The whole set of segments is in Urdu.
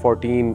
14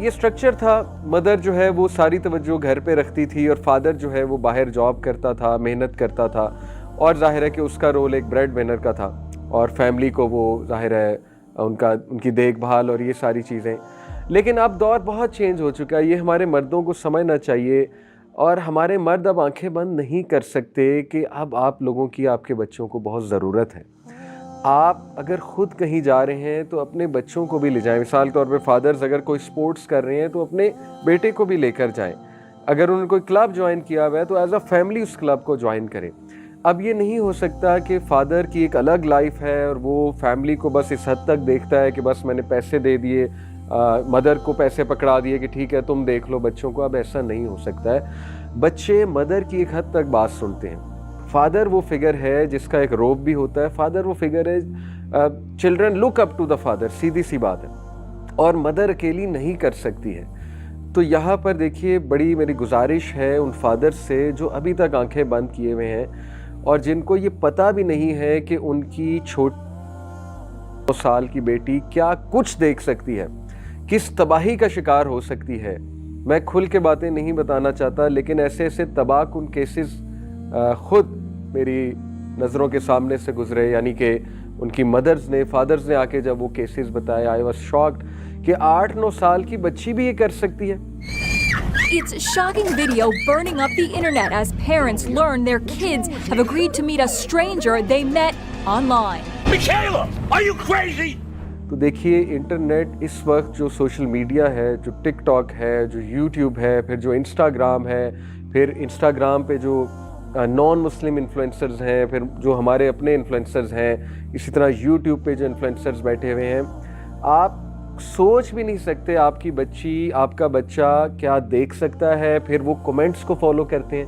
یہ سٹرکچر تھا. مدر جو ہے وہ ساری توجہ گھر پہ رکھتی تھی اور فادر جو ہے وہ باہر جاب کرتا تھا, محنت کرتا تھا, اور ظاہر ہے کہ اس کا رول ایک بریڈ ونر کا تھا, اور فیملی کو وہ ظاہر ہے ان کی دیکھ بھال اور یہ ساری چیزیں. لیکن اب دور بہت چینج ہو چکا ہے, یہ ہمارے مردوں کو سمجھنا چاہیے, اور ہمارے مرد اب آنکھیں بند نہیں کر سکتے کہ اب آپ لوگوں کی آپ کے بچوں کو بہت ضرورت ہے. آپ اگر خود کہیں جا رہے ہیں تو اپنے بچوں کو بھی لے جائیں. مثال کے طور پہ فادرز اگر کوئی سپورٹس کر رہے ہیں تو اپنے بیٹے کو بھی لے کر جائیں. اگر انہوں نے کوئی کلب جوائن کیا ہوا ہے تو ایز اے فیملی اس کلب کو جوائن کریں. اب یہ نہیں ہو سکتا کہ فادر کی ایک الگ لائف ہے اور وہ فیملی کو بس اس حد تک دیکھتا ہے کہ بس میں نے پیسے دے دیے, مدر کو پیسے پکڑا دیے کہ ٹھیک ہے تم دیکھ لو بچوں کو. اب ایسا نہیں ہو سکتا ہے. بچے مدر کی ایک حد تک بات سنتے ہیں. فادر وہ فگر ہے جس کا ایک روب بھی ہوتا ہے. فادر وہ فگر ہے, children look up to the father, سیدھی سی بات ہے, اور مدر اکیلی نہیں کر سکتی ہے. تو یہاں پر دیکھیے بڑی میری گزارش ہے ان فادر سے جو ابھی تک آنکھیں بند کیے ہوئے ہیں اور جن کو یہ پتہ بھی نہیں ہے کہ ان کی چھوٹی 2 سال کی بیٹی کیا کچھ دیکھ سکتی ہے, کس تباہی کا شکار ہو سکتی ہے. میں کھل کے باتیں نہیں بتانا چاہتا, لیکن ایسے ایسے تباہ کن کیسز خود میری نظروں کے سامنے سے گزرے. یعنی کہ ان کی مدرز نے, فادرز نے آ کے جب وہ کیسز بتائے, آئی واز شاکڈ کہ 8-9 سال کی بچی بھی یہ کر سکتی ہے. It's a shocking video burning up the internet as parents learn their kids have agreed to meet a stranger they met online. Michaela, are you crazy? تو دیکھیے انٹرنیٹ اس وقت جو سوشل میڈیا ہے, جو ٹک ٹاک ہے, جو یوٹیوب ہے, پھر جو انسٹاگرام ہے, پھر انسٹاگرام پہ جو نان مسلم انفلوئنسرز ہیں, پھر جو ہمارے اپنے انفلوئنسرز ہیں, اسی طرح یوٹیوب پہ جو انفلوئنسرز بیٹھے ہوئے ہیں. آپ سوچ بھی نہیں سکتے آپ کی بچی, آپ کا بچہ کیا دیکھ سکتا ہے. پھر وہ کومنٹس کو فالو کرتے ہیں,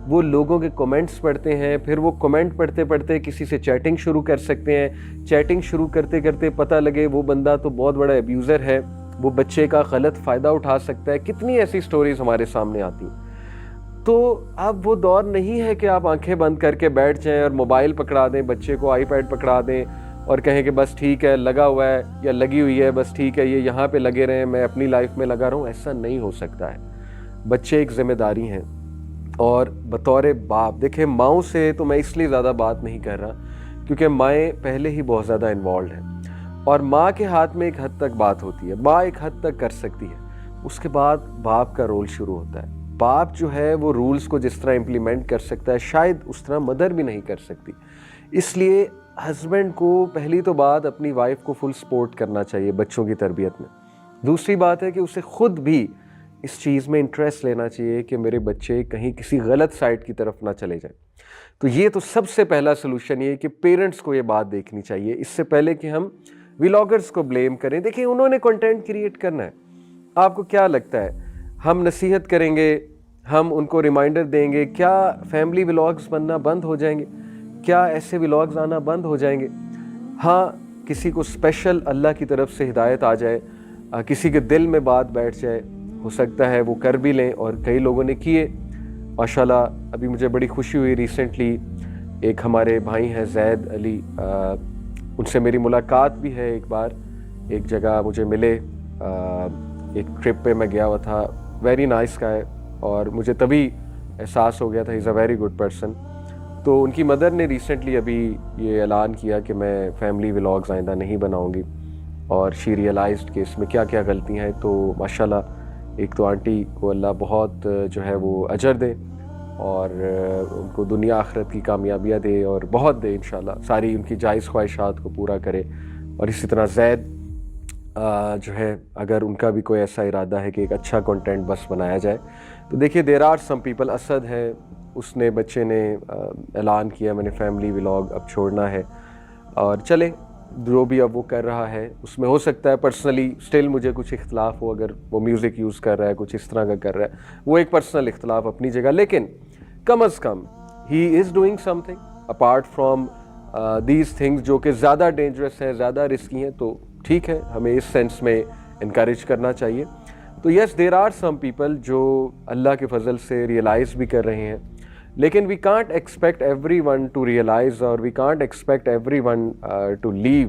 وہ لوگوں کے کومنٹس پڑھتے ہیں, پھر وہ کومنٹ پڑھتے پڑھتے کسی سے چیٹنگ شروع کر سکتے ہیں. چیٹنگ شروع کرتے کرتے پتہ لگے وہ بندہ تو بہت بڑا ابیوزر ہے, وہ بچے کا غلط فائدہ اٹھا سکتا ہے. کتنی ایسی سٹوریز ہمارے سامنے آتی ہیں. تو اب وہ دور نہیں ہے کہ آپ آنکھیں بند کر کے بیٹھ جائیں اور موبائل پکڑا دیں, بچے کو آئی پیڈ پکڑا دیں اور کہیں کہ بس ٹھیک ہے لگا ہوا ہے یا لگی ہوئی ہے, بس ٹھیک ہے یہ یہاں پہ لگے رہیں, میں اپنی لائف میں لگا رہا ہوں. ایسا نہیں ہو سکتا ہے. بچے ایک ذمہ داری ہیں, اور بطور باپ دیکھیں, ماؤں سے تو میں اس لیے زیادہ بات نہیں کر رہا کیونکہ مائیں پہلے ہی بہت زیادہ انوالوڈ ہیں, اور ماں کے ہاتھ میں ایک حد تک بات ہوتی ہے, ماں ایک حد تک کر سکتی ہے. اس کے بعد باپ کا رول شروع ہوتا ہے. باپ جو ہے وہ رولز کو جس طرح امپلیمنٹ کر سکتا ہے شاید اس طرح مدر بھی نہیں کر سکتی. اس لیے ہسبینڈ کو پہلی تو بات اپنی وائف کو فل سپورٹ کرنا چاہیے بچوں کی تربیت میں. دوسری بات ہے کہ اسے خود بھی اس چیز میں انٹرسٹ لینا چاہیے کہ میرے بچے کہیں کسی غلط سائٹ کی طرف نہ چلے جائیں. تو یہ تو سب سے پہلا سلوشن یہ ہے کہ پیرنٹس کو یہ بات دیکھنی چاہیے اس سے پہلے کہ ہم ولاگرز کو بلیم کریں. دیکھیں انہوں نے کنٹینٹ کریٹ کرنا ہے. آپ کو کیا لگتا ہے ہم نصیحت کریں گے, ہم ان کو ریمائنڈر دیں گے, کیا فیملی ولاگز بننا بند ہو جائیں گے؟ کیا ایسے ولاگز آنا بند ہو جائیں گے؟ ہاں, کسی کو اسپیشل اللہ کی طرف سے ہدایت آ جائے, کسی کے دل میں بات بیٹھ جائے, ہو سکتا ہے وہ کر بھی لیں, اور کئی لوگوں نے کیے ماشاءاللہ. ابھی مجھے بڑی خوشی ہوئی, ریسنٹلی ایک ہمارے بھائی ہیں زید علی, ان سے میری ملاقات بھی ہے. ایک بار ایک جگہ مجھے ملے, ایک ٹرپ پہ میں گیا ہوا تھا. ویری نائس گائے, اور مجھے تبھی احساس ہو گیا تھا از اے ویری گڈ پرسن. تو ان کی مدر نے ریسنٹلی ابھی یہ اعلان کیا کہ میں فیملی ولاگز آئندہ نہیں بناؤں گی, اور شی ریئلائزڈ کہ اس میں کیا کیا غلطیاں ہیں. تو ماشاءاللہ ایک تو آنٹی کو اللہ بہت جو ہے وہ اجر دے, اور ان کو دنیا آخرت کی کامیابیاں دے, اور بہت دے انشاءاللہ, ساری ان کی جائز خواہشات کو پورا کرے. اور اسی طرح زید جو ہے اگر ان کا بھی کوئی ایسا ارادہ ہے کہ ایک اچھا کنٹینٹ بس بنایا جائے. تو دیکھیے دیر آر سم پیپل, اسد ہے, اس نے بچے نے اعلان کیا میں نے فیملی ولاگ اب چھوڑنا ہے, اور چلیں جو بھی اب وہ کر رہا ہے اس میں ہو سکتا ہے پرسنلی اسٹل مجھے کچھ اختلاف ہو. اگر وہ میوزک یوز کر رہا ہے, کچھ اس طرح کا کر رہا ہے, وہ ایک پرسنل اختلاف اپنی جگہ, لیکن کم از کم he is doing something apart from these things جو کہ زیادہ ڈینجرس ہیں, زیادہ رسکی ہیں. تو ٹھیک ہے, ہمیں اس سینس میں انکریج کرنا چاہیے. تو یس دیر آر سم پیپل جو اللہ کے فضل سے ریئلائز بھی کر رہے ہیں, لیکن we can't expect everyone to realise, اور we can't expect everyone to live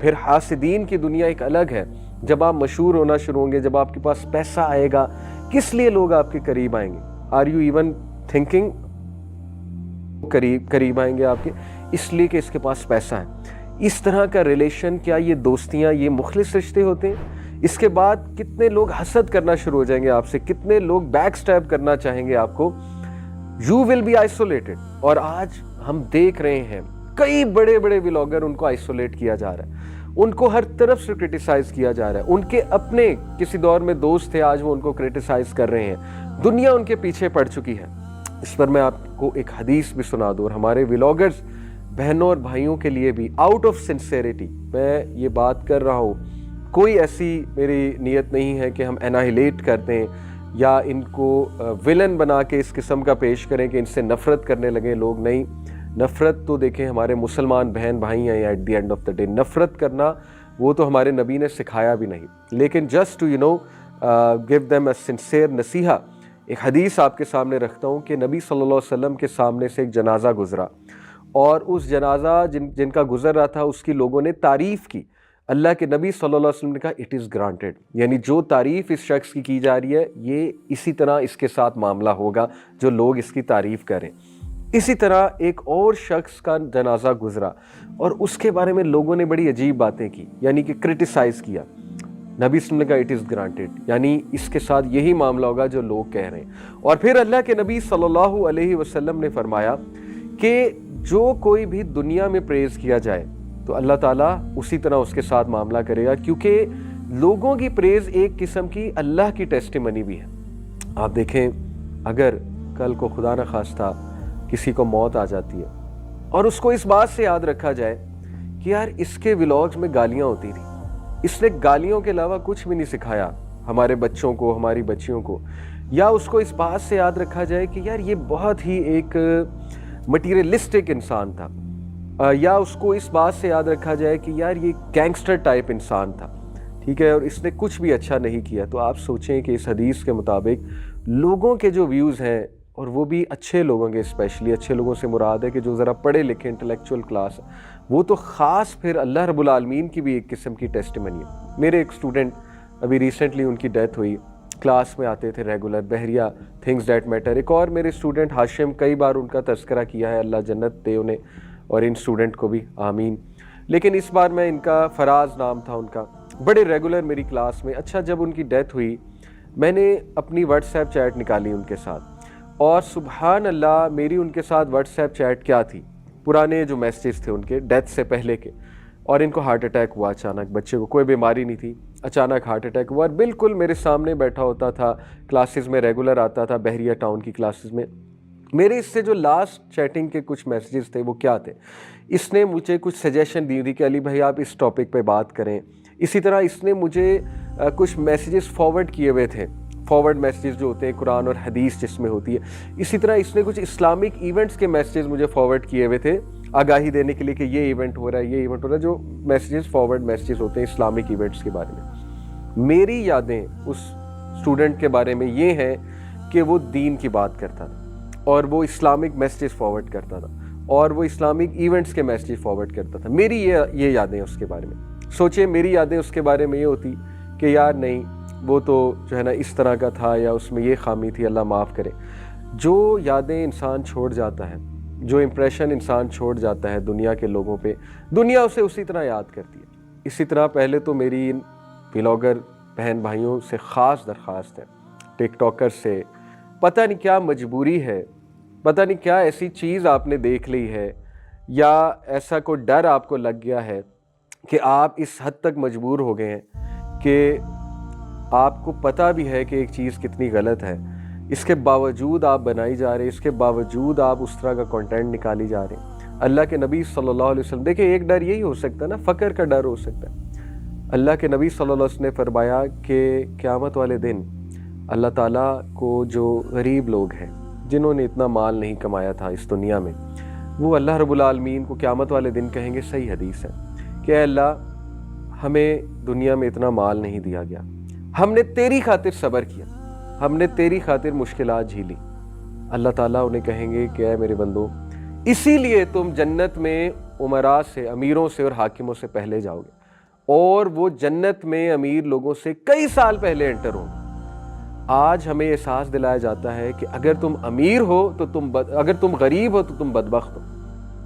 پھر حاسدین کی دنیا ایک الگ ہے. جب آپ مشہور ہونا شروع ہوں گے, جب آپ کے پاس پیسہ آئے گا, کس لیے لوگ آپ کے قریب آئیں گے؟ Are you even thinking? قریب آئیں گے آپ کے اس لیے کہ اس کے پاس پیسہ ہے. اس طرح کا ریلیشن, کیا یہ دوستیاں یہ مخلص رشتے ہوتے ہیں؟ اس کے بعد کتنے لوگ حسد کرنا شروع ہو جائیں گے آپ سے, کتنے لوگ بیک سٹیپ کرنا چاہیں گے آپ کو. You will be isolated. اور آج ہم دیکھ رہے ہیں کئی بڑے بڑے ولاگر, ان کو آئسولیٹ کیا جا رہا ہے, ان کو ہر طرف سے کرٹیسائز کیا جا رہا ہے. ان کے اپنے کسی دور میں دوست تھے, آج وہ ان کو کرٹیسائز کر رہے ہیں. دنیا ان کے پیچھے پڑ چکی ہے. اس پر میں آپ کو ایک حدیث بھی سنا دوں, اور ہمارے ولاگرز بہنوں اور بھائیوں کے لیے بھی آؤٹ آف سنسیریٹی میں یہ بات کر رہا ہوں. کوئی ایسی میری نیت نہیں ہے کہ ہم اناہیلیٹ کر دیں یا ان کو ولن بنا کے اس قسم کا پیش کریں کہ ان سے نفرت کرنے لگے لوگ. نہیں, نفرت تو دیکھیں ہمارے مسلمان بہن بھائی ہیں. At the end of the day نفرت کرنا وہ تو ہمارے نبی نے سکھایا بھی نہیں. لیکن just to give them a sincere نصیحہ, ایک حدیث آپ کے سامنے رکھتا ہوں کہ نبی صلی اللہ علیہ وسلم کے سامنے سے ایک جنازہ گزرا, اور اس جنازہ جن کا گزر رہا تھا اس کی لوگوں نے تعریف کی. اللہ کے نبی صلی اللہ علیہ وسلم نے کہا اٹ از گرانٹیڈ, یعنی جو تعریف اس شخص کی جا رہی ہے یہ اسی طرح اس کے ساتھ معاملہ ہوگا جو لوگ اس کی تعریف کریں. اسی طرح ایک اور شخص کا جنازہ گزرا اور اس کے بارے میں لوگوں نے بڑی عجیب باتیں کی, یعنی کہ کرٹیسائز کیا. نبی صلی اللہ علیہ وسلم نے کہا اٹ از گرانٹیڈ, یعنی اس کے ساتھ یہی معاملہ ہوگا جو لوگ کہہ رہے ہیں. اور پھر اللہ کے نبی صلی اللہ علیہ وسلم نے فرمایا کہ جو کوئی بھی دنیا میں پریز کیا جائے تو اللہ تعالیٰ اسی طرح اس کے ساتھ معاملہ کرے گا, کیونکہ لوگوں کی پریز ایک قسم کی اللہ کی ٹیسٹیمنی بھی ہے. آپ دیکھیں اگر کل کو خدا نہ خواستہ کسی کو موت آ جاتی ہے اور اس کو اس بات سے یاد رکھا جائے کہ یار اس کے ولاگز میں گالیاں ہوتی تھیں, اس نے گالیوں کے علاوہ کچھ بھی نہیں سکھایا ہمارے بچوں کو, ہماری بچیوں کو, یا اس کو اس بات سے یاد رکھا جائے کہ یار یہ بہت ہی ایک مٹیریلسٹک انسان تھا, یا اس کو اس بات سے یاد رکھا جائے کہ یار یہ گینگسٹر ٹائپ انسان تھا, ٹھیک ہے, اور اس نے کچھ بھی اچھا نہیں کیا. تو آپ سوچیں کہ اس حدیث کے مطابق لوگوں کے جو ویوز ہیں, اور وہ بھی اچھے لوگوں کے, اسپیشلی اچھے لوگوں سے مراد ہے کہ جو ذرا پڑھے لکھے انٹلیکچوئل کلاس, وہ تو خاص پھر اللہ رب العالمین کی بھی ایک قسم کی ٹیسٹیمنی ہے. میرے ایک اسٹوڈنٹ ابھی ریسنٹلی ان کی ڈیتھ ہوئی, کلاس میں آتے تھے ریگولر, بحریہ تھنگز دیٹ میٹر. ایک اور میرے اسٹوڈنٹ ہاشم, کئی بار ان کا تذکرہ کیا ہے, اللہ جنت دے انہیں اور ان اسٹوڈنٹ کو بھی, آمین. لیکن اس بار میں ان کا فراز نام تھا ان کا, بڑے ریگولر میری کلاس میں. اچھا, جب ان کی ڈیتھ ہوئی میں نے اپنی واٹس ایپ چیٹ نکالی ان کے ساتھ, اور سبحان اللہ میری ان کے ساتھ واٹس ایپ چیٹ کیا تھی, پرانے جو میسیجز تھے ان کے ڈیتھ سے پہلے کے. اور ان کو ہارٹ اٹیک ہوا اچانک, بچے کو کوئی بیماری نہیں تھی, اچانک ہارٹ اٹیک ہوا, اور بالکل میرے سامنے بیٹھا ہوتا تھا, کلاسز میں ریگولر آتا تھا بحریہ ٹاؤن کی کلاسز میں. میرے اس سے جو لاسٹ چیٹنگ کے کچھ میسیجز تھے وہ کیا تھے, اس نے مجھے کچھ سجیشن دی تھی کہ علی بھائی آپ اس ٹاپک پہ بات کریں. اسی طرح اس نے مجھے کچھ میسیجز فارورڈ کیے ہوئے تھے, فارورڈ میسیجز جو ہوتے ہیں قرآن اور حدیث جس میں ہوتی ہے. اسی طرح اس نے کچھ اسلامک ایونٹس کے میسیجز مجھے فارورڈ کیے ہوئے تھے, آگاہی دینے کے لیے کہ یہ ایونٹ ہو رہا ہے, یہ ایونٹ ہو رہا ہے, جو میسیجز فارورڈ میسیجز ہوتے ہیں اسلامک ایونٹس کے بارے میں. میری یادیں اس اسٹوڈنٹ کے بارے میں یہ ہیں کہ وہ دین کی بات کرتا تھا, اور وہ اسلامک میسیجز فارورڈ کرتا تھا, اور وہ اسلامک ایونٹس کے میسیجز فارورڈ کرتا تھا. میری یہ یادیں اس کے بارے میں. سوچیں میری یادیں اس کے بارے میں یہ ہوتی کہ یار نہیں, وہ تو جو ہے نا اس طرح کا تھا, یا اس میں یہ خامی تھی, اللہ معاف کرے. جو یادیں انسان چھوڑ جاتا ہے, جو امپریشن انسان چھوڑ جاتا ہے دنیا کے لوگوں پہ, دنیا اسے اسی طرح یاد کرتی ہے. اسی طرح پہلے تو میری ان ولاگر بہن بھائیوں سے خاص درخواست ہے, ٹک ٹاکر سے, پتہ نہیں کیا مجبوری ہے, پتہ نہیں کیا ایسی چیز آپ نے دیکھ لی ہے, یا ایسا کوئی ڈر آپ کو لگ گیا ہے کہ آپ اس حد تک مجبور ہو گئے ہیں کہ آپ کو پتہ بھی ہے کہ ایک چیز کتنی غلط ہے, اس کے باوجود آپ بنائی جا رہے ہیں, اس کے باوجود آپ اس طرح کا کنٹینٹ نکالی جا رہے ہیں. اللہ کے نبی صلی اللہ علیہ وسلم, دیکھیں ایک ڈر یہی ہو سکتا ہے نا, فقر کا ڈر ہو سکتا ہے. اللہ کے نبی صلی اللہ علیہ وسلم نے فرمایا کہ قیامت والے دن اللہ تعالیٰ کو جو غریب لوگ ہیں, جنہوں نے اتنا مال نہیں کمایا تھا اس دنیا میں, وہ اللہ رب العالمین کو قیامت والے دن کہیں گے, صحیح حدیث ہے, کہ اے اللہ ہمیں دنیا میں اتنا مال نہیں دیا گیا, ہم نے تیری خاطر صبر کیا, ہم نے تیری خاطر مشکلات جھیلی. اللہ تعالیٰ انہیں کہیں گے کہ اے میرے بندو, اسی لیے تم جنت میں امراء سے, امیروں سے اور حاکموں سے پہلے جاؤ گے, اور وہ جنت میں امیر لوگوں سے کئی سال پہلے انٹر ہوں گے. آج ہمیں احساس دلایا جاتا ہے کہ اگر تم امیر ہو تو اگر تم غریب ہو تو تم بدبخت ہو.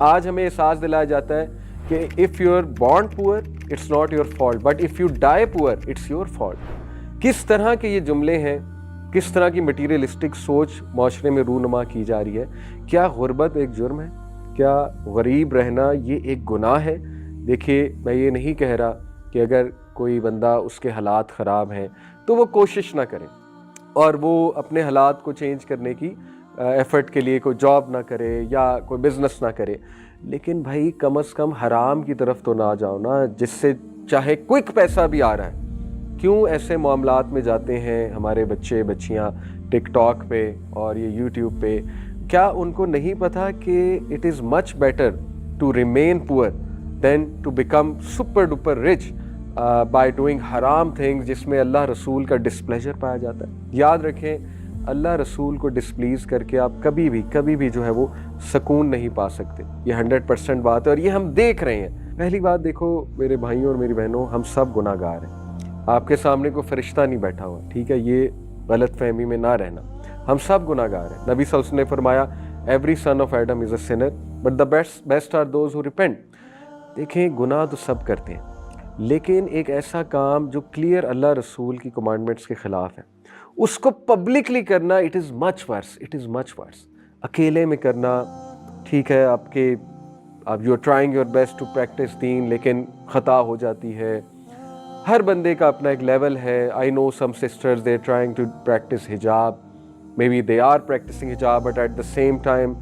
آج ہمیں احساس دلایا جاتا ہے کہ if you are born poor it's not your fault but if you die poor it's your fault. کس طرح کے یہ جملے ہیں, کس طرح کی مٹیریلسٹک سوچ معاشرے میں رونما کی جا رہی ہے. کیا غربت ایک جرم ہے؟ کیا غریب رہنا یہ ایک گناہ ہے؟ دیکھیے, میں یہ نہیں کہہ رہا کہ اگر کوئی بندہ اس کے حالات خراب ہیں تو وہ کوشش نہ کرے اور وہ اپنے حالات کو چینج کرنے کی ایفرٹ کے لیے کوئی جاب نہ کرے یا کوئی بزنس نہ کرے, لیکن بھائی کم از کم حرام کی طرف تو نہ جاؤ نا, جس سے چاہے کوئک پیسہ بھی آ رہا ہے. کیوں ایسے معاملات میں جاتے ہیں ہمارے بچے بچیاں ٹک ٹاک پہ اور یہ یوٹیوب پہ؟ کیا ان کو نہیں پتا کہ it is much better to remain poor than to become super duper rich by doing حرام تھنگز جس میں اللہ رسول کا ڈسپلیجر پایا جاتا ہے. یاد رکھیں, اللہ رسول کو ڈسپلیز کر کے آپ کبھی بھی جو ہے وہ سکون نہیں پا سکتے. یہ 100% بات ہے اور یہ ہم دیکھ رہے ہیں. پہلی بات دیکھو میرے بھائیوں اور میری بہنوں, ہم سب گناہ گار ہیں. آپ کے سامنے کوئی فرشتہ نہیں بیٹھا ہوا, ٹھیک ہے؟ یہ غلط فہمی میں نہ رہنا. ہم سب گناہ گار ہیں. نبی صلی اللہ علیہ وسلم نے فرمایا every son of Adam is a sinner but the best are those who repent. دیکھیں, گناہ تو سب کرتے ہیں, لیکن ایک ایسا کام جو کلیئر اللہ رسول کی کمانڈمنٹس کے خلاف ہے, اس کو پبلکلی کرنا اٹ از مچ ورس. اکیلے میں کرنا ٹھیک ہے, آپ you are trying your best to practise دین, لیکن خطا ہو جاتی ہے. ہر بندے کا اپنا ایک لیول ہے. I know some sisters they trying to practise حجاب, maybe they are practising حجاب but at the same time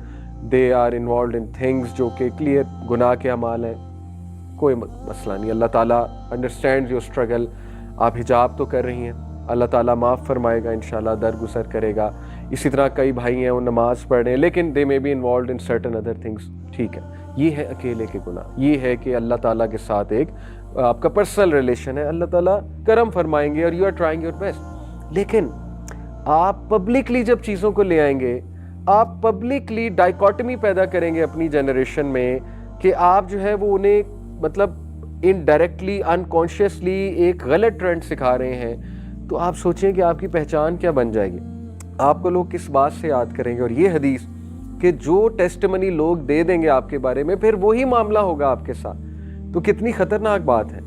they are involved in things جو کہ کلیئر گناہ کے اعمال ہیں. کوئی مسئلہ نہیں, اللہ تعالیٰ انڈرسٹینڈز یور اسٹرگل. آپ حجاب تو کر رہی ہیں, اللہ تعالیٰ معاف فرمائے گا انشاءاللہ, درگزر کرے گا. اسی طرح کئی بھائی ہیں وہ نماز پڑھ رہے ہیں لیکن they may be involved in certain other things, ٹھیک ہے؟ یہ ہے اکیلے کے گناہ. یہ ہے کہ اللہ تعالیٰ کے ساتھ ایک آپ کا پرسنل ریلیشن ہے, اللہ تعالیٰ کرم فرمائیں گے اور you are trying your best. لیکن آپ پبلکلی جب چیزوں کو لے آئیں گے, آپ پبلکلی ڈائیکاٹمی پیدا کریں گے اپنی جنریشن میں کہ آپ جو ہے وہ انہیں مطلب انڈائریکٹلی انکانشیسلی ایک غلط ٹرینڈ سکھا رہے ہیں, تو آپ سوچیں کہ آپ کی پہچان کیا بن جائے گی, آپ کو لوگ کس بات سے یاد کریں گے. اور یہ حدیث کہ جو ٹیسٹمنی لوگ دے دیں گے آپ کے بارے میں پھر وہی معاملہ ہوگا آپ کے ساتھ, تو کتنی خطرناک بات ہے.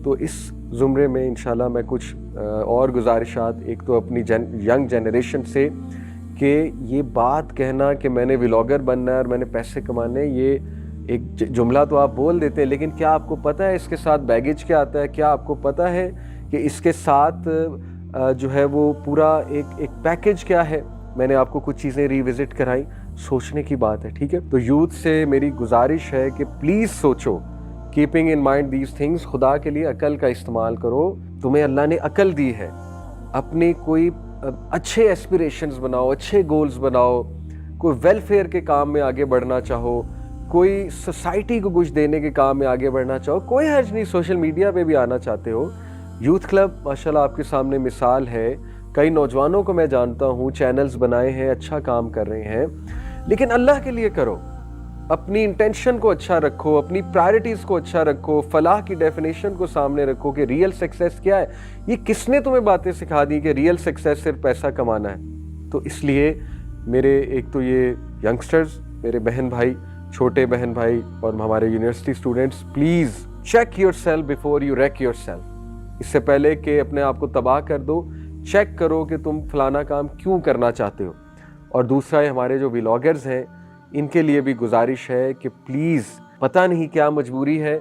تو اس زمرے میں انشاءاللہ میں کچھ اور گزارشات, ایک تو اپنی ینگ جنریشن سے کہ یہ بات کہنا کہ میں نے ولاگر بننا ہے اور میں نے پیسے کمانے, یہ ایک جملہ تو آپ بول دیتے ہیں, لیکن کیا آپ کو پتہ ہے اس کے ساتھ بیگیج کیا آتا ہے؟ کیا آپ کو پتہ ہے کہ اس کے ساتھ جو ہے وہ پورا ایک پیکیج کیا ہے؟ میں نے آپ کو کچھ چیزیں ریوزٹ کرائیں, سوچنے کی بات ہے, ٹھیک ہے؟ تو یوتھ سے میری گزارش ہے کہ پلیز سوچو, keeping in mind these things. خدا کے لیے عقل کا استعمال کرو, تمہیں اللہ نے عقل دی ہے. اپنے کوئی اچھے ایسپیریشنز بناؤ, اچھے گولز بناؤ, کوئی ویلفیئر کے کام میں آگے بڑھنا چاہو, کوئی سوسائٹی کو کچھ دینے کے کام میں آگے بڑھنا چاہو, کوئی حرج نہیں. سوشل میڈیا پہ بھی آنا چاہتے ہو, یوتھ کلب ماشاءاللہ آپ کے سامنے مثال ہے. کئی نوجوانوں کو میں جانتا ہوں, چینلز بنائے ہیں, اچھا کام کر رہے ہیں, لیکن اللہ کے لیے کرو. اپنی انٹینشن کو اچھا رکھو, اپنی پرائرٹیز کو اچھا رکھو, فلاح کی ڈیفینیشن کو سامنے رکھو کہ ریئل سکسیس کیا ہے. یہ کس نے تمہیں باتیں سکھا دی کہ ریئل سکسیس صرف پیسہ کمانا ہے؟ تو اس لیے میرے ایک تو یہ ینگسٹرز, میرے بہن بھائی, چھوٹے بہن بھائی اور ہمارے university students, please check yourself before you wreck yourself. اس سے پہلے کہ اپنے آپ کو تباہ کر دو, چیک کرو کہ تم فلانا کام کیوں کرنا چاہتے ہو. اور دوسرا ہمارے جو ولاگرز ہیں ان کے لیے بھی گزارش ہے کہ پلیز, پتہ نہیں کیا مجبوری ہے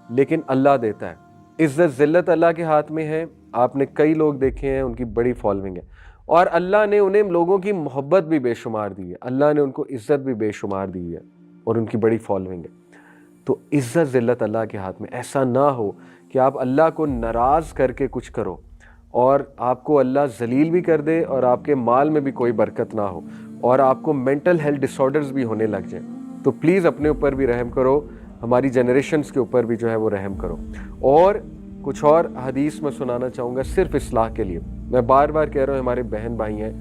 لیکن اللہ دیتا ہے, عزت ذلت اللہ کے ہاتھ میں ہے. آپ نے کئی لوگ دیکھے ہیں, ان کی بڑی فالوئنگ ہے اور اللہ نے انہیں لوگوں کی محبت بھی بے شمار دی ہے, اللہ نے ان کو عزت بھی بے شمار دی ہے اور ان کی بڑی فالوئنگ ہے. تو عزت ذلت اللہ کے ہاتھ میں. ایسا نہ ہو کہ آپ اللہ کو ناراض کر کے کچھ کرو اور آپ کو اللہ ذلیل بھی کر دے اور آپ کے مال میں بھی کوئی برکت نہ ہو اور آپ کو مینٹل ہیلتھ ڈس آرڈرز بھی ہونے لگ جائیں. تو پلیز اپنے اوپر بھی رحم کرو, ہماری جنریشنز کے اوپر بھی جو ہے وہ رحم کرو. اور کچھ اور حدیث میں سنانا چاہوں گا صرف اصلاح کے لیے. میں بار بار کہہ رہا ہوں ہمارے بہن بھائی ہیں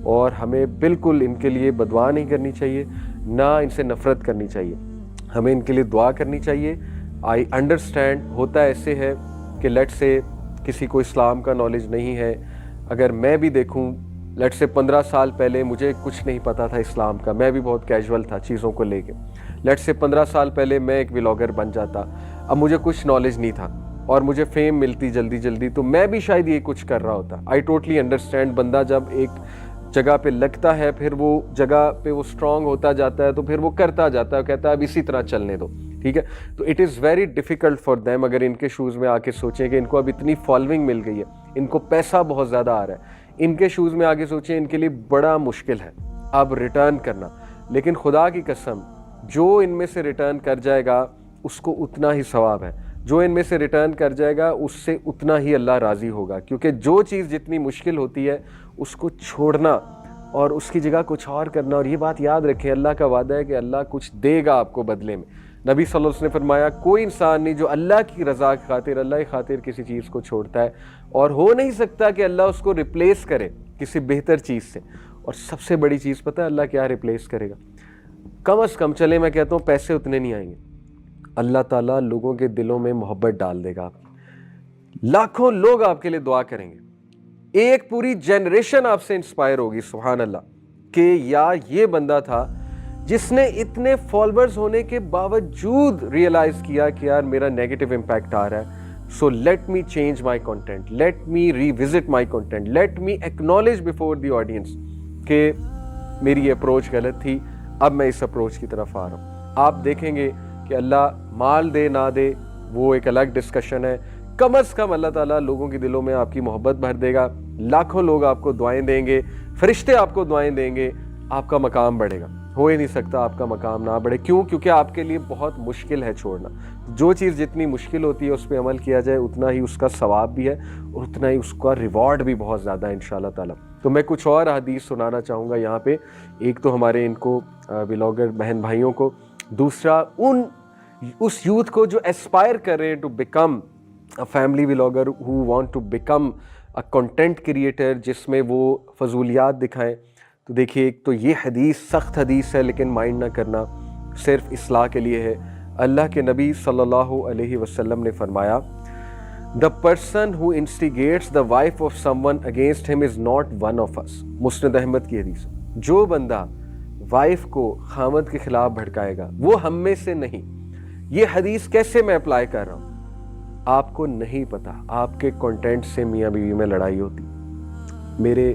اور ہمیں بالکل ان کے لیے بددعا نہیں کرنی چاہیے, نہ ان سے نفرت کرنی چاہیے. ہمیں ان کے لیے دعا کرنی چاہیے. آئی انڈرسٹینڈ ہوتا ایسے ہے کہ لیٹ سے کسی کو اسلام کا نالج نہیں ہے. اگر میں بھی دیکھوں لیٹ سے 15 سال پہلے مجھے کچھ نہیں پتا تھا اسلام کا, میں بھی بہت کیجول تھا چیزوں کو لے کے. لیٹ سے 15 سال پہلے میں ایک ولاگر بن جاتا, اب مجھے کچھ نالج نہیں تھا اور مجھے فیم ملتی جلدی جلدی, تو میں بھی شاید یہ کچھ کر رہا ہوتا. I totally understand. بندہ جب ایک جگہ پہ لگتا ہے پھر وہ جگہ پہ وہ اسٹرانگ ہوتا جاتا ہے تو پھر وہ کرتا جاتا ہے, کہتا ہے اب اسی طرح چلنے دو, ٹھیک ہے. تو it is very difficult for them. اگر ان کے شوز میں آ کے سوچیں کہ ان کو اب اتنی فالوئنگ مل گئی ہے, ان کو پیسہ بہت زیادہ آ رہا ہے, ان کے شوز میں آگے سوچیں ان کے لیے بڑا مشکل ہے اب ریٹرن کرنا. لیکن خدا کی قسم جو ان میں سے ریٹرن کر جائے گا اس کو اتنا ہی ثواب ہے, جو ان میں سے ریٹرن کر جائے گا اس سے اتنا ہی اللہ راضی ہوگا. کیونکہ جو چیز جتنی مشکل ہوتی ہے اس کو چھوڑنا اور اس کی جگہ کچھ اور کرنا, اور یہ بات یاد رکھیں اللہ کا وعدہ ہے کہ اللہ کچھ دے گا آپ کو بدلے میں. نبی صلی اللہ علیہ وسلم نے فرمایا کوئی انسان نہیں جو اللہ کی رضا کی خاطر, اللہ کی خاطر کسی چیز کو چھوڑتا ہے, اور ہو نہیں سکتا کہ اللہ اس کو ریپلیس کرے کسی بہتر چیز سے. اور سب سے بڑی چیز پتہ ہے اللہ کیا ریپلیس کرے گا؟ کم از کم چلے میں کہتا ہوں پیسے اتنے نہیں آئیں گے, اللہ تعالیٰ لوگوں کے دلوں میں محبت ڈال دے گا. لاکھوں لوگ آپ کے لیے دعا کریں گے, ایک پوری جنریشن آپ سے انسپائر ہوگی, سبحان اللہ, کہ یا یہ بندہ تھا جس نے اتنے فالوورز ہونے کے باوجود ریئلائز کیا کہ یار میرا نیگیٹو امپیکٹ آ رہا ہے, so let me change my content, let me revisit my content, let me acknowledge before the audience کہ میری اپروچ غلط تھی, اب میں اس اپروچ کی طرف آ رہا ہوں. آپ دیکھیں گے کہ اللہ مال دے نہ دے وہ ایک الگ ڈسکشن ہے, کم از کم اللہ تعالیٰ لوگوں کے دلوں میں آپ کی محبت بھر دے گا, لاکھوں لوگ آپ کو دعائیں دیں گے, فرشتے آپ کو دعائیں دیں گے, آپ کا مقام بڑھے گا. ہو ہی نہیں سکتا آپ کا مقام نہ بڑھے. کیوں؟ کیونکہ آپ کے لیے بہت مشکل ہے چھوڑنا. جو چیز جتنی مشکل ہوتی ہے اس پہ عمل کیا جائے اتنا ہی اس کا ثواب بھی ہے اور اتنا ہی اس کا ریوارڈ بھی بہت زیادہ ہے انشاءاللہ تعالیٰ. تو میں کچھ اور حدیث سنانا چاہوں گا یہاں پہ, ایک تو ہمارے ان کو ولاگر بہن بھائیوں کو, دوسرا اس یوتھ کو جو ایسپائر کر رہے ہیں to become a family vlogger, who want to become a content creator جس میں وہ فضولیات دکھائیں. تو دیکھیے ایک تو یہ حدیث سخت حدیث ہے لیکن مائنڈ نہ کرنا, صرف اصلاح کے لیے ہے. اللہ کے نبی صلی اللہ علیہ وسلم نے فرمایا The person who instigates the wife of someone against him is not one of us. مسند احمد کی حدیث. جو بندہ وائف کو خامد کے خلاف بھڑکائے گا وہ ہم میں سے نہیں. یہ حدیث کیسے میں اپلائی کر رہا ہوں آپ کو نہیں پتا. آپ کے کنٹینٹ سے میاں بیوی میں لڑائی ہوتی, میرے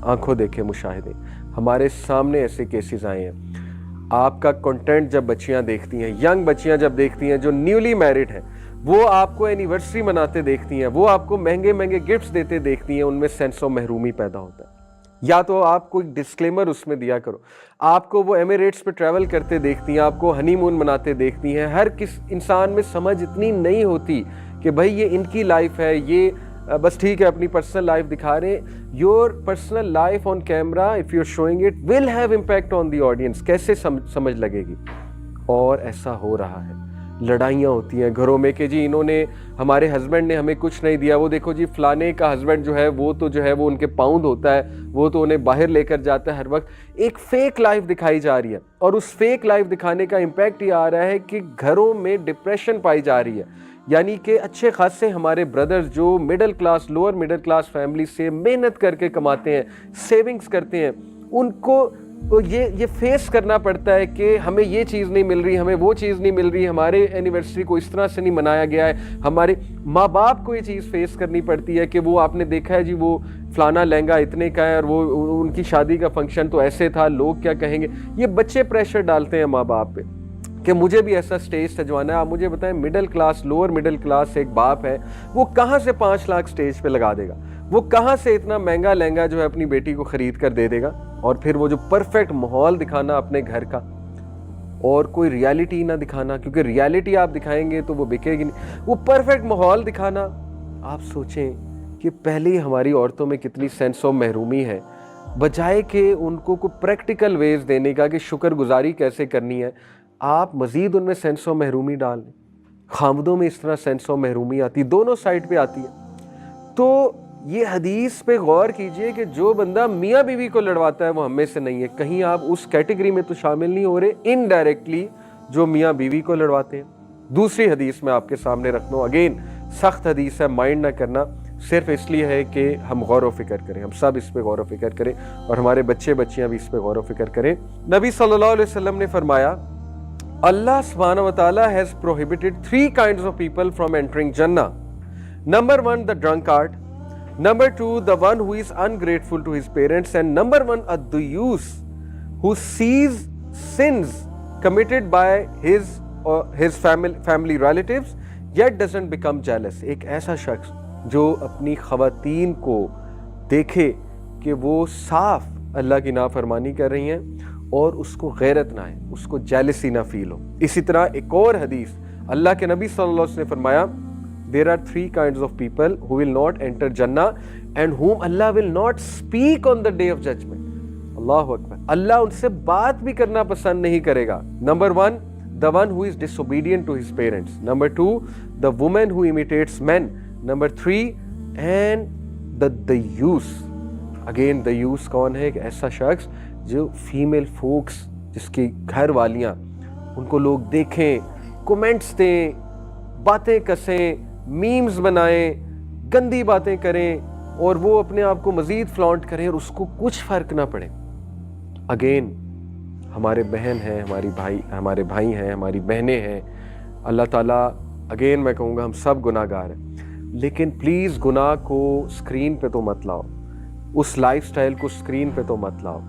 آنکھوں دیکھے مشاہدے, ہمارے سامنے ایسے کیسز آئے ہیں. آپ کا کنٹینٹ جب بچیاں دیکھتی ہیں, ینگ بچیاں جب دیکھتی ہیں جو نیولی میرڈ ہیں, وہ آپ کو اینیورسری مناتے دیکھتی ہیں, وہ آپ کو مہنگے مہنگے گفٹس دیتے دیکھتی ہیں, ان میں سینس آف محرومی پیدا ہوتا ہے. یا تو آپ کو ایک ڈسکلیمر اس میں دیا کرو. آپ کو وہ ایمریٹس پہ ٹریول کرتے دیکھتی ہیں, آپ کو ہنی مون مناتے دیکھتی ہیں. ہر کس انسان میں سمجھ اتنی نہیں ہوتی کہ بھائی یہ ان کی لائف ہے, یہ بس ٹھیک ہے اپنی پرسنل لائف دکھا رہے ہیں. Your personal life on camera if you are showing it will have impact on the audience. کیسے سمجھ لگے گی؟ اور ایسا ہو رہا ہے, لڑائیاں ہوتی ہیں گھروں میں کہ جی انہوں نے, ہمارے ہسبینڈ نے ہمیں کچھ نہیں دیا, وہ دیکھو جی فلانے کا ہسبینڈ جو ہے وہ تو جو ہے وہ ان کے پاؤنڈ ہوتا ہے, وہ تو انہیں باہر لے کر جاتا ہے ہر وقت. ایک فیک لائف دکھائی جا رہی ہے, اور اس فیک لائف دکھانے کا امپیکٹ یہ آ رہا ہے کہ گھروں میں ڈپریشن پائی جا رہی ہے. یعنی کہ اچھے خاصے ہمارے بردرز جو middle class, lower middle class family سے محنت کر کے کماتے ہیں, سیونگز کرتے ہیں, ان کو یہ فیس کرنا پڑتا ہے کہ ہمیں یہ چیز نہیں مل رہی, ہمیں وہ چیز نہیں مل رہی, ہمارے اینیورسری کو اس طرح سے نہیں منایا گیا ہے. ہمارے ماں باپ کو یہ چیز فیس کرنی پڑتی ہے کہ وہ آپ نے دیکھا ہے جی وہ فلانا لہنگا اتنے کا ہے اور وہ ان کی شادی کا فنکشن تو ایسے تھا, لوگ کیا کہیں گے. یہ بچے پریشر ڈالتے ہیں ماں باپ پہ کہ مجھے بھی ایسا سٹیج سجوانا ہے. آپ مجھے بتائیں middle class, lower middle class ایک باپ ہے, وہ کہاں سے 5 لاکھ سٹیج پہ لگا دے گا؟ وہ کہاں سے اتنا مہنگا لہنگا جو ہے اپنی بیٹی کو خرید کر دے دے گا؟ اور پھر وہ جو پرفیکٹ ماحول دکھانا اپنے گھر کا, اور کوئی ریالٹی نہ دکھانا, کیونکہ ریالٹی آپ دکھائیں گے تو وہ بکے گی نہیں. وہ پرفیکٹ ماحول دکھانا, آپ سوچیں کہ پہلے ہی ہماری عورتوں میں کتنی سینس آف محرومی ہے, بجائے کہ ان کو کوئی پریکٹیکل ویز دینے کا کہ شکر گزاری کیسے کرنی ہے, آپ مزید ان میں سینس آف محرومی ڈال دیں. خامدوں میں اس طرح سینس آف محرومی آتی, دونوں سائڈ پہ آتی ہے. تو یہ حدیث پہ غور کیجئے کہ جو بندہ میاں بیوی کو لڑواتا ہے وہ ہم میں سے نہیں ہے. کہیں آپ اس کیٹیگری میں تو شامل نہیں ہو رہے, انڈائریکٹلی جو میاں بیوی کو لڑواتے ہیں. دوسری حدیث میں آپ کے سامنے رکھنا ہوں, اگین سخت حدیث ہے, مائنڈ نہ کرنا, صرف اس لیے ہے کہ ہم غور و فکر کریں, ہم سب اس پہ غور و فکر کریں اور ہمارے بچے بچیاں بھی اس پہ غور و فکر کریں. نبی صلی اللہ علیہ وسلم نے فرمایا, اللہ سبحانہ و تعالیٰ has prohibited 3 kinds of people from entering Jannah. Number 1, the drunkard. Number 2, the one who is ungrateful to his parents. And number 1, ad-duyus, who sees sins committed by his family relatives yet doesn't become jealous. ایک ایسا شخص جو اپنی خواتین کو دیکھے کہ وہ صاف اللہ کی نافرمانی کر رہی ہیں اور اس کو غیرت نہ ہے, اس کو جیلسی نہ فیل ہو. اسی طرح ایک اور حدیث اللہ کے نبی صلی اللہ علیہ وسلم نے فرمایا, there are 3 kinds of people who will not enter Jannah and whom Allah will not speak on the day of judgment. اللہ اکبر, اللہ ان سے بات بھی کرنا پسند نہیں کرے گا. Number 1, the one who is disobedient to his parents. Number 2, the woman who imitates men. Number 3, and the youth. Again the youth کون ہے؟ ایک ایسا شخص جو فیمیل فوکس, جس کی گھر والیاں ان کو لوگ دیکھیں, کومنٹس دیں, باتیں کسیں, میمز بنائیں, گندی باتیں کریں اور وہ اپنے آپ کو مزید فلانٹ کریں اور اس کو کچھ فرق نہ پڑے. اگین ہمارے بہن ہیں, ہمارے بھائی ہیں, ہماری بہنیں ہیں. اللہ تعالیٰ, اگین میں کہوں گا ہم سب گناہ گار ہیں, لیکن پلیز گناہ کو اسکرین پہ تو مت لاؤ, اس لائف سٹائل کو اسکرین پہ تو مت لاؤ,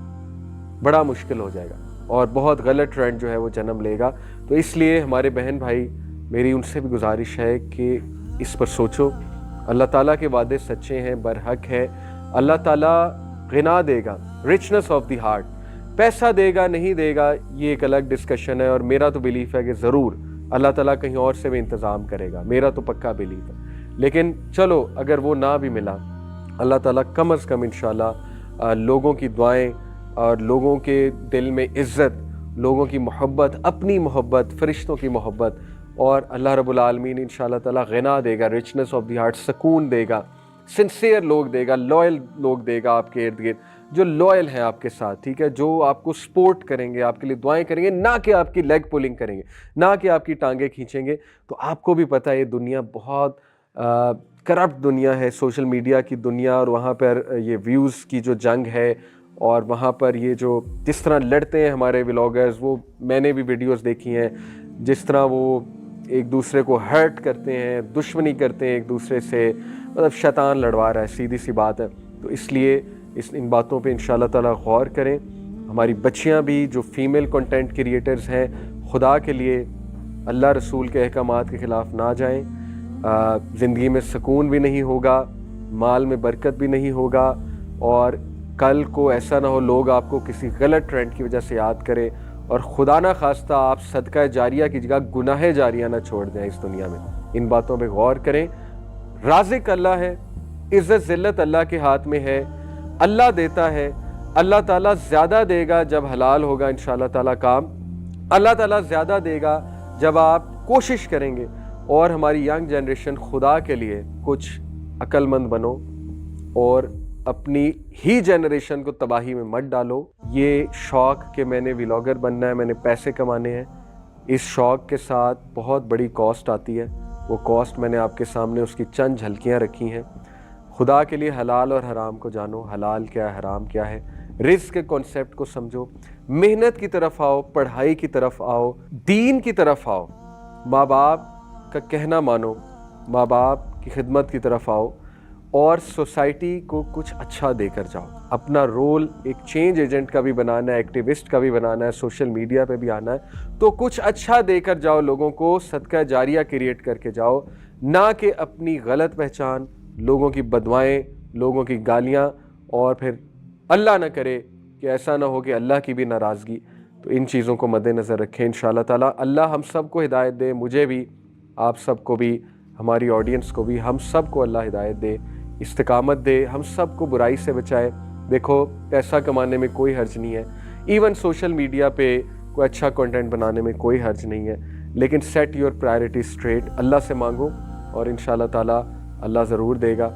بڑا مشکل ہو جائے گا اور بہت غلط ٹرینڈ جو ہے وہ جنم لے گا. تو اس لیے ہمارے بہن بھائی, میری ان سے بھی گزارش ہے کہ اس پر سوچو. اللہ تعالیٰ کے وعدے سچے ہیں, برحق ہے. اللہ تعالیٰ غنا دے گا, رچنس آف دی ہارٹ. پیسہ دے گا نہیں دے گا یہ ایک الگ ڈسکشن ہے, اور میرا تو بلیف ہے کہ ضرور اللہ تعالیٰ کہیں اور سے بھی انتظام کرے گا, میرا تو پکا بلیف ہے. لیکن چلو اگر وہ نہ بھی ملا, اللہ تعالیٰ کم از کم انشاءاللہ لوگوں کی دعائیں اور لوگوں کے دل میں عزت, لوگوں کی محبت, اپنی محبت, فرشتوں کی محبت, اور اللہ رب العالمین انشاءاللہ تعالیٰ غنا دے گا, رچنس آف دی ہارٹ, سکون دے گا, سنسیئر لوگ دے گا, لوئل لوگ دے گا آپ کے ارد گرد, جو لوئل ہیں آپ کے ساتھ, ٹھیک ہے, جو آپ کو سپورٹ کریں گے, آپ کے لیے دعائیں کریں گے, نہ کہ آپ کی لیگ پولنگ کریں گے, نہ کہ آپ کی ٹانگیں کھینچیں گے. تو آپ کو بھی پتہ ہے یہ دنیا بہت کرپٹ دنیا ہے, سوشل میڈیا کی دنیا, اور وہاں پر یہ ویوز کی جو جنگ ہے, اور وہاں پر یہ جو جس طرح لڑتے ہیں ہمارے ولاگرز, وہ میں نے بھی ویڈیوز دیکھی ہیں, جس طرح وہ ایک دوسرے کو ہرٹ کرتے ہیں, دشمنی کرتے ہیں ایک دوسرے سے, مطلب شیطان لڑوا رہا ہے, سیدھی سی بات ہے. تو اس لیے ان باتوں پہ انشاءاللہ تعالیٰ غور کریں. ہماری بچیاں بھی جو فیمیل کنٹینٹ کریٹرز ہیں, خدا کے لیے اللہ رسول کے احکامات کے خلاف نہ جائیں. زندگی میں سکون بھی نہیں ہوگا, مال میں برکت بھی نہیں ہوگا, اور کل کو ایسا نہ ہو لوگ آپ کو کسی غلط ٹرینڈ کی وجہ سے یاد کریں, اور خدا نہ خواستہ آپ صدقہ جاریہ کی جگہ گناہ جاریہ نہ چھوڑ دیں اس دنیا میں. ان باتوں پہ غور کریں. رازق اللہ ہے, عزت ذلت اللہ کے ہاتھ میں ہے, اللہ دیتا ہے. اللہ تعالیٰ زیادہ دے گا جب حلال ہوگا انشاءاللہ تعالیٰ کام, اللہ تعالیٰ زیادہ دے گا جب آپ کوشش کریں گے. اور ہماری ینگ جنریشن, خدا کے لیے کچھ عقل مند بنو اور اپنی ہی جنریشن کو تباہی میں مت ڈالو. یہ شوق کہ میں نے ولاگر بننا ہے, میں نے پیسے کمانے ہیں, اس شوق کے ساتھ بہت بڑی کاسٹ آتی ہے. وہ کاسٹ میں نے آپ کے سامنے اس کی چند جھلکیاں رکھی ہیں. خدا کے لیے حلال اور حرام کو جانو, حلال کیا ہے, حرام کیا ہے. رزق کے کانسیپٹ کو سمجھو, محنت کی طرف آؤ, پڑھائی کی طرف آؤ, دین کی طرف آؤ, ماں باپ کا کہنا مانو, ماں باپ کی خدمت کی طرف آؤ, اور سوسائٹی کو کچھ اچھا دے کر جاؤ. اپنا رول ایک چینج ایجنٹ کا بھی بنانا ہے, ایکٹیوسٹ کا بھی بنانا ہے, سوشل میڈیا پہ بھی آنا ہے, تو کچھ اچھا دے کر جاؤ, لوگوں کو صدقہ جاریہ کریٹ کر کے جاؤ, نہ کہ اپنی غلط پہچان, لوگوں کی بدوائیں, لوگوں کی گالیاں, اور پھر اللہ نہ کرے کہ ایسا نہ ہو کہ اللہ کی بھی ناراضگی. تو ان چیزوں کو مد نظر رکھیں انشاءاللہ تعالیٰ. اللہ ہم سب کو ہدایت دے, مجھے بھی, آپ سب کو بھی, ہماری آڈینس کو بھی, ہم سب کو اللہ ہدایت دے, استقامت دے, ہم سب کو برائی سے بچائے. دیکھو پیسہ کمانے میں کوئی حرج نہیں ہے, ایون سوشل میڈیا پہ کوئی اچھا کنٹینٹ بنانے میں کوئی حرج نہیں ہے, لیکن سیٹ یور پرائرٹی اسٹریٹ, اللہ سے مانگو اور انشاءاللہ تعالیٰ اللہ ضرور دے گا.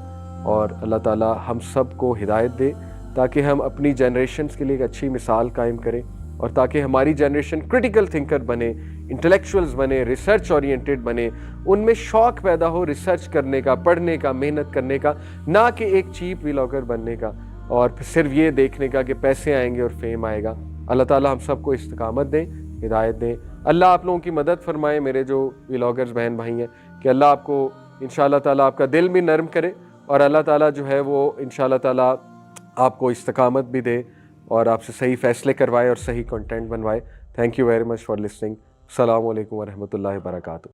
اور اللہ تعالیٰ ہم سب کو ہدایت دے تاکہ ہم اپنی جنریشنز کے لیے ایک اچھی مثال قائم کریں اور تاکہ ہماری جنریشن کرٹیکل تھنکر بنے, انٹلیکچوئلز بنے, ریسرچ اورینٹیڈ بنے, ان میں شوق پیدا ہو ریسرچ کرنے کا, پڑھنے کا, محنت کرنے کا, نہ کہ ایک چیپ ولاگر بننے کا اور پھر صرف یہ دیکھنے کا کہ پیسے آئیں گے اور فیم آئے گا. اللہ تعالیٰ ہم سب کو استقامت دیں, ہدایت دیں. اللہ آپ لوگوں کی مدد فرمائے, میرے جو ولاگرز بہن بھائی ہیں, کہ اللہ آپ کو انشاءاللہ تعالیٰ آپ کا دل بھی نرم کرے اور اللہ تعالیٰ جو ہے وہ انشاءاللہ تعالیٰ آپ کو استقامت بھی دے اور آپ سے صحیح فیصلے کروائے اور صحیح کنٹینٹ بنوائے. Thank you very much for listening. السلام علیکم ورحمۃ اللہ وبرکاتہ.